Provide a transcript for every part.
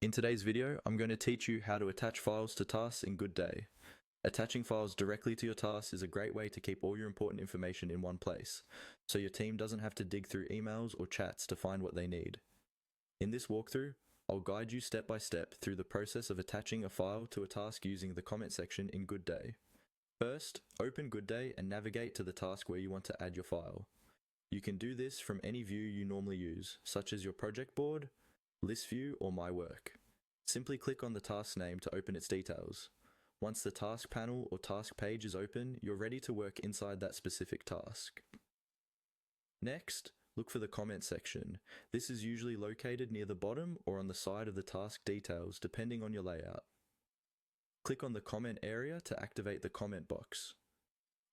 In today's video, I'm going to teach you how to attach files to tasks in Goodday. Attaching files directly to your tasks is a great way to keep all your important information in one place, so your team doesn't have to dig through emails or chats to find what they need. In this walkthrough, I'll guide you step by step through the process of attaching a file to a task using the comment section in Goodday. First, open Goodday and navigate to the task where you want to add your file. You can do this from any view you normally use, such as your project board, list view, or my work. Simply click on the task name to open its details. Once the task panel or task page is open, you're ready to work inside that specific task. Next, look for the comment section. This is usually located near the bottom or on the side of the task details, depending on your layout. Click on the comment area to activate the comment box.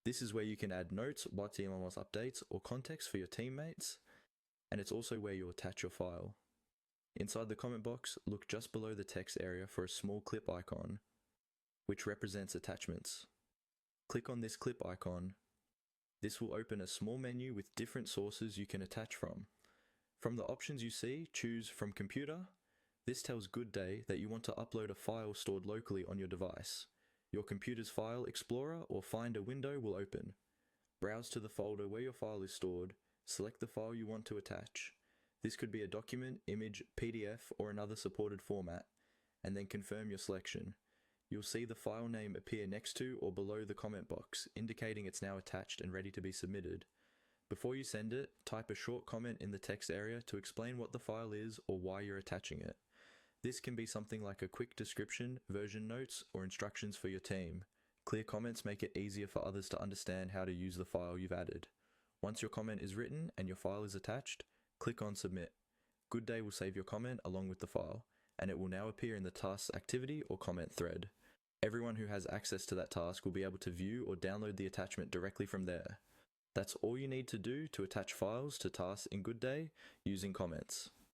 This is where you can add notes, WhatsApp updates, or context for your teammates, and it's also where you'll attach your file. Inside the comment box, look just below the text area for a small clip icon, which represents attachments. Click on this clip icon. This will open a small menu with different sources you can attach from. From the options you see, choose From Computer. This tells Goodday that you want to upload a file stored locally on your device. Your computer's file explorer or Finder window will open. Browse to the folder where your file is stored, select the file you want to attach. This could be a document, image, PDF, or another supported format, and then confirm your selection. You'll see the file name appear next to or below the comment box, indicating it's now attached and ready to be submitted. Before you send it, type a short comment in the text area to explain what the file is or why you're attaching it. This can be something like a quick description, version notes, or instructions for your team. Clear comments make it easier for others to understand how to use the file you've added. Once your comment is written and your file is attached, click on Submit. Goodday will save your comment along with the file, and it will now appear in the task's activity or comment thread. Everyone who has access to that task will be able to view or download the attachment directly from there. That's all you need to do to attach files to tasks in Goodday using comments.